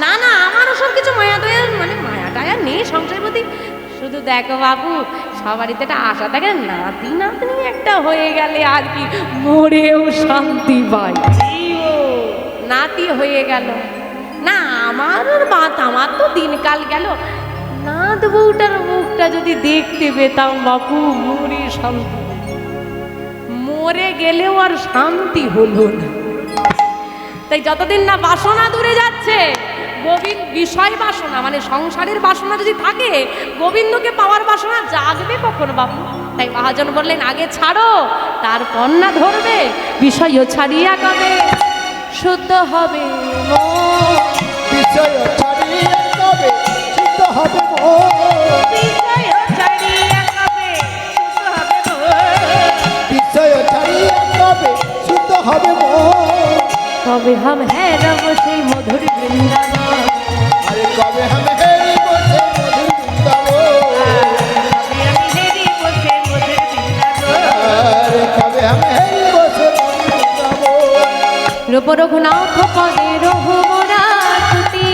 না না আমার ওসব কিছু মায়া দয়া মানে মায়া টায়া নেই সংসারের প্রতি, শুধু দেখো বাবু সবারই তো একটা আশা থাকে নাতি নাতনি একটা হয়ে গেলে আর কি মরেও শান্তি পাই। নাতি হয়ে গেল, না আমার বাত আমার তো দিনকাল গেল, নাত বউটার মুখটা যদি দেখতে পেতাম বাপু মরে শান্তি, মরে গেলেও আর শান্তি হলো না। তাই যতদিন না বাসনা দূরে যাচ্ছে, গোবিন্দ বিষয় বাসনা মানে সংসারের বাসনা যদি থাকে, গোবিন্দকে পাওয়ার বাসনা জাগবে কখন বাপু? তাই মহাজন বললেন আগে ছাড়ো তারপর না ধরবে, বিষয়ও ছাড়িয়া কবে শুদ্ধ হবে মন। বিষয় ছাড়িয়ে কবে শুদ্ধ হবে মন বিষয় ছাড়িয়া কবে শুদ্ধ হবে মন। বিষয় ছাড়িয়ে কবে শুদ্ধ হবে মন কবে হাম হ্যাঁ রব সেই মধুর বৃন্দাবন, আরে কবে আমি হেরি বসে মধুর বৃন্দাবন আমি হেরি বসে মধুর বৃন্দাবন। আরে কবে আমি হেরি বসে মধুর বৃন্দাবন রূপ রঘুনাথ পদে রঘুমরা তুতি,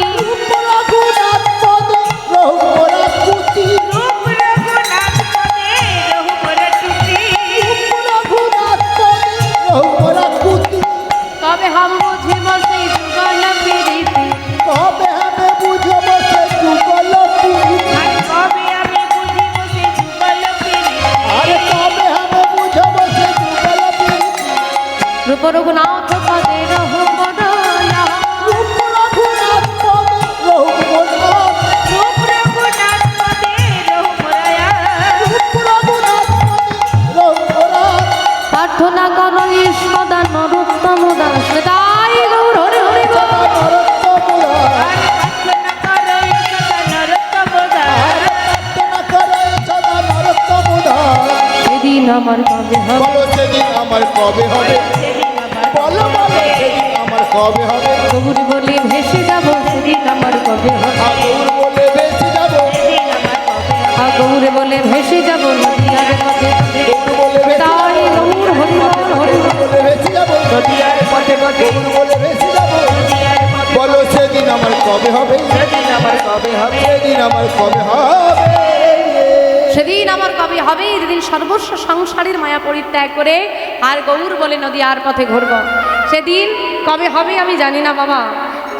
রঘুনাথ পদে রঘুমরা তুতি রূপ রঘুনাথ পদে রঘুবর তুতি। রঘুনাথ পদে রঘুমরা তুতি কবে হাম বুঝিব সেই যুগল প্রীতি, কবে আমি বুঝব সে যুগল প্রীতি আর কবে আমি বুঝিব সে যুগল প্রীতি। আরে কবে আমি বুঝব সে যুগল প্রীতি রূপ রঘুনাথ পদে রঘুমরা রূপ রঘুনাথ পদে রঘুমরা রূপ রঘুনাথ পদে রঘুবরায়া। রূপ রঘুনাথ পদে রঘুমরা প্রার্থনা করো সদা নরোত্তম দাস, তাই গৌর হরি হরি বল। সদা নরোত্তম দাস প্রার্থনা করো সদা নরোত্তম দাস। প্রার্থনা করে সদা নরোত্তম দাস সেদিন আমার কবে হবে, বলো সেদিন আমার কবে হবে সেদিন আমার বলো বলো সেদিন আমার কবে হবে গৌর বলে ভেসে যাব, সেদিন আমার কবে হবে, আগুর বলে বেঁচে যাব সেদিন আমার কবে হবে। গৌর বলে ভেসে যাব নদীয়ার পথে পথে, গৌর বলে বেঁচে তাই গৌর হরি বল হরি বল। গৌর বলে বেঁচে যাব নদীয়ার পথে পথে গৌর বলে বেঁচে যাব নদীয়ার পথে বলো সেদিন আমার কবে হবে সেদিন আমার কবে হবে। সেদিন আমার কবে হবে সেদিন আমার কবে হবে, যেদিন সর্বস্ব সংসারের মায়া পরিত্যাগ করে আর গৌর বলে নদী আর পথে ঘুরব, সেদিন কবে হবে আমি জানি না বাবা।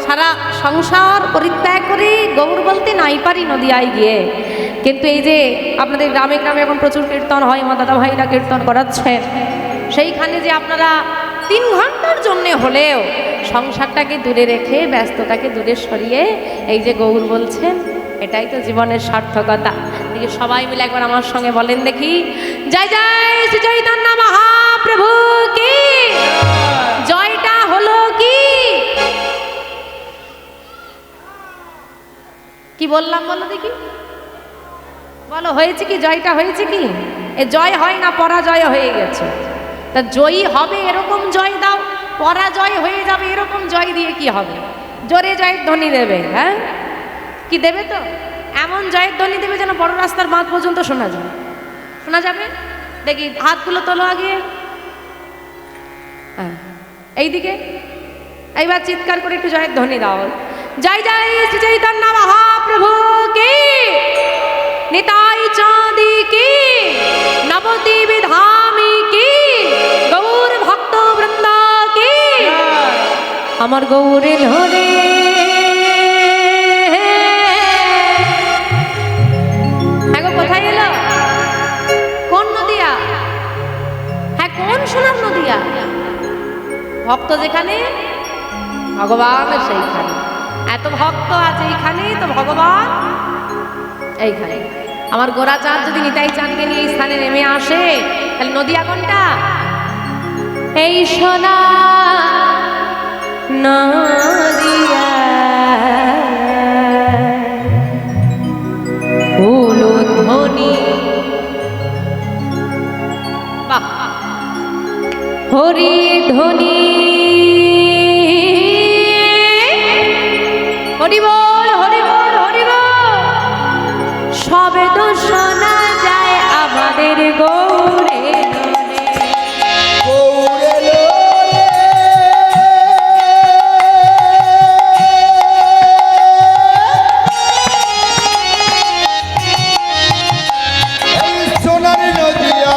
সারা সংসার পরিত্যাগ করে গৌর বলতে নাই পারি নদিয়ায় গিয়ে, কিন্তু এই যে আপনাদের গ্রামে গ্রামে এখন প্রচুর কীর্তন হয়, মা দাদা ভাইরা কীর্তন করাচ্ছেন, সেইখানে যে আপনারা 3 ঘন্টার জন্যে হলেও সংসারটাকে দূরে রেখে ব্যস্ততাকে দূরে সরিয়ে এই যে গৌর বলছেন, এটাই তো জীবনের সার্থকতা। দেখি সবাই মিলে একবার আমার সঙ্গে বলেন দেখি, জয় জয় শ্রী চৈতন্য মহাপ্রভু কি জয়টা হলো কি? কি বললাম বলো দেখি, বলো হয়েছে কি? জয়টা হয়েছে কি? এ জয় হয় না পরাজয় হয়ে গেছে। তা জয়ী হবে এরকম জয় দাও, পরাজয় হয়ে যাবে এরকম জয় দিয়ে কি হবে? জোরে জয়ের ধ্বনি দেবে, হ্যাঁ কি দেবে? তো এমন জয়ের ধ্বনি দেবে যেন বড় রাস্তার বাঁধ পর্যন্ত শোনা যায়। শোনা যাবে? দেখি হাতগুলো তোলো আগে, হ্যাঁ এইদিকে, এইবার চিৎকার করে একটু জয়ের ধ্বনি দাও। জয় জয় শ্রী চৈতন্য মহাপ্রভু কি, নিতাই চাঁদি কি, নবদ্বীপ ধামি কি, গৌর ভক্ত বৃন্দ কি, আমার গৌরে ধরে। হ্যাঁ কোথায় এলো? কোন নদিয়া? হ্যাঁ কোন সোনার নদিয়া? ভক্ত যেখানে ভগবান সেইখানে। এত ভক্ত আছে এইখানে, তো ভগবান এইখানে। আমার গোরাচাঁদ যদি নিতাই চাঁদকে নিয়ে এই স্থানে নেমে আসে, তাহলে নদিয়া কোনটা? এই সোনা নদিয়া উলুধ্বনি, বাহ, হরি ধ্বনি, হরি বল হরি বল হরি বল, সবে তো শোনা যায় আমাদের গৌরে গৌরে লো রে। এই সোনার নদিয়া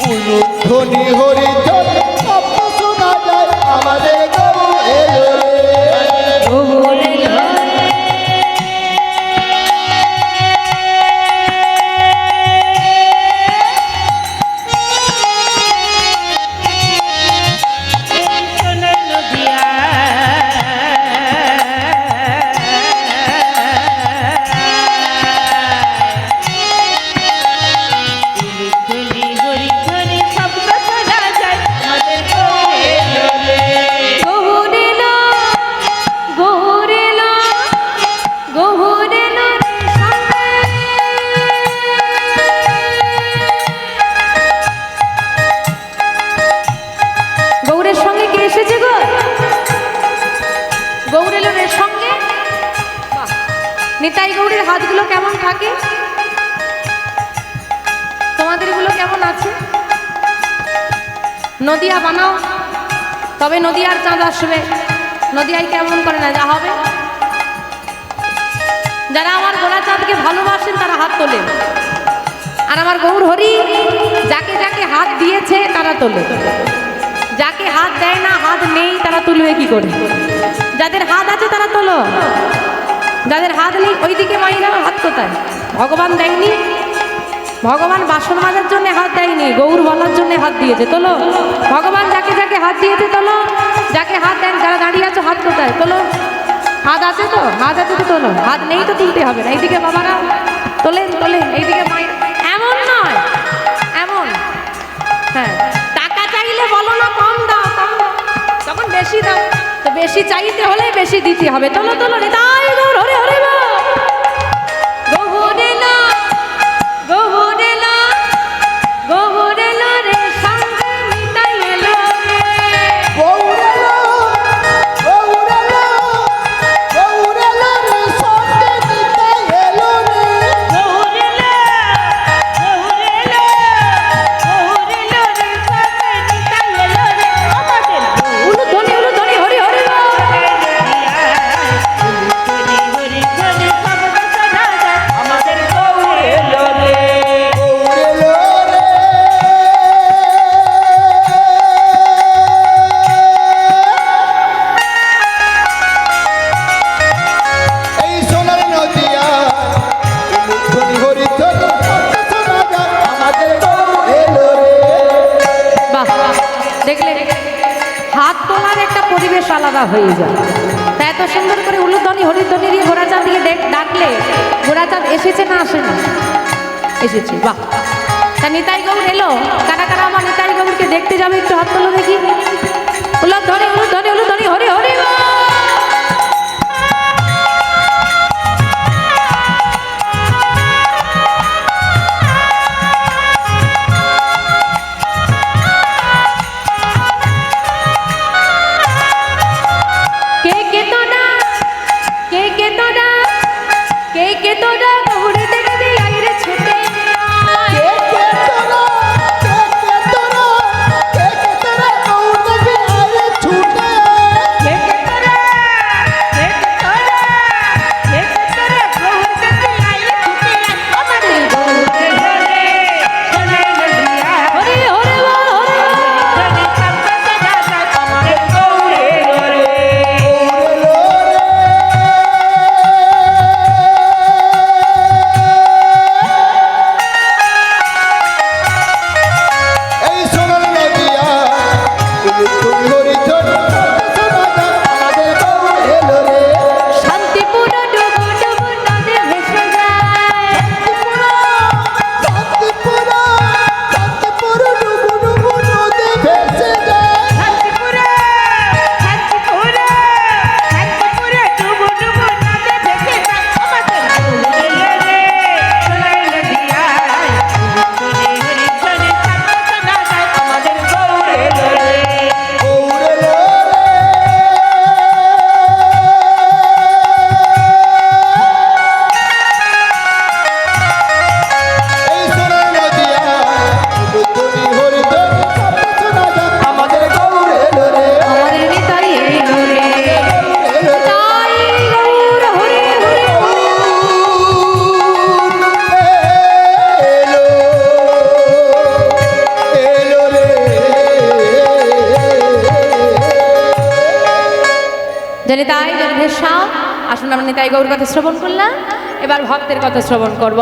উলুধ্বনি হরি ধ্বনি শব্দ শোনা যায় আমাদের গৌরে লো রে। গৌরে সোনার নদিয়া উলুধ্বনি হরিধ্বনি শব্দ শোনা যায় আমাদের গৌরে লোরে। গৌরেলা গৌরেলা গৌরেলা রে সঙ্গে, গৌরের সঙ্গে কে এসেছে গো? গৌরেলা রে সঙ্গে। বাহ, নিতাই গৌরের হাতগুলো কেমন থাকে? তোমাদের গুলো কেমন আছে? নদিয়া বানাও, তবে নদিয়ার চাঁদ আসবে। নদিয়ায় কেমন করে না যা হবে। যারা আমার গোলা চাঁদকে ভালোবাসেন তারা হাত তোলেন, আর আমার গৌর হরি যাকে যাকে হাত দিয়েছে তারা তোলে। যাকে হাত দেয় না, হাত নেই, তারা তুলবে কি করে? যাদের হাত আছে তারা তোলো, যাদের হাত নেই ওইদিকে মাইরা হাত কোথায়? ভগবান দেয়নি, ভগবান বাসন মাজার জন্য হাত দেয়নি, গৌর বলার জন্য হাত দিয়েছে। তোলো, ভগবান যাকে যাকে হাত দিয়েছে তোলো। যাকে হাত দেন, যারা দাঁড়িয়ে আছো হাত কোথায়? তোলো। হাত আছে তো? হাত আছে তো তোলো, হাত নেই তো তুলতে হবে না। এইদিকে বাবারা তোলেন তোলেন, এইদিকে মায়ের। এমন নয়, এমন। হ্যাঁ, টাকা চাইলে বলো না কম দাও, কম দাও, তখন বেশি দাও। তো বেশি চাইতে হলে বেশি দিতে হবে। তোলো তোলো, নিতাই গৌর হরে হরে বল। গৌরেলা গৌরেলা গৌরেলা রে সঙ্গে নিতাই এলো রে। গৌরে লো, গৌরে লো, গৌরে লো রে সঙ্গে নিতাই এলো রে। গৌরে লো, গৌরে লো, গৌরে লো রে সঙ্গে নিতাই এলো রে আমাদের উলুধ্বনি উলুধ্বনি হরি হরি বল। উলুধ্বনি হরিধ্বনি শব্দ শোনা যায় আমাদের গৌরে লোরে। গৌরে লো রে। এই সোনার নদিয়া উলুধ্বনি হরিধ্বনি শব্দ শোনা যায় আমাদের গৌরে লো রে। বাহ, দেখলে হাত তোলার একটা পরিবেশ আলাদা হয়ে যায়। তা এত সুন্দর করে উলুধ্বনি হরিধ্বনি দিয়ে গোরাচাঁদ দিয়ে ডাকলে গোরাচাঁদ এসেছে না আসে না? এসেছে। বাহ, তা নিতাই গৌর এলো। কারা কারা আমার নিতাই গৌরকে দেখতে যাবে একটু হাত তোলো দেখি। উলুধ্বনি উলুধ্বনি উলুধ্বনি হরি হরি বল। কে কে তোরা, কে কে তোরা, কে কে তোরা গৌর দেখতে আইরে ছুটে আয়। কে কে জানি তাই যদি ভেসা আসুন আমরা নিতাই গৌর কথা শ্রবণ করলাম, এবার ভক্তের কথা শ্রবণ করব।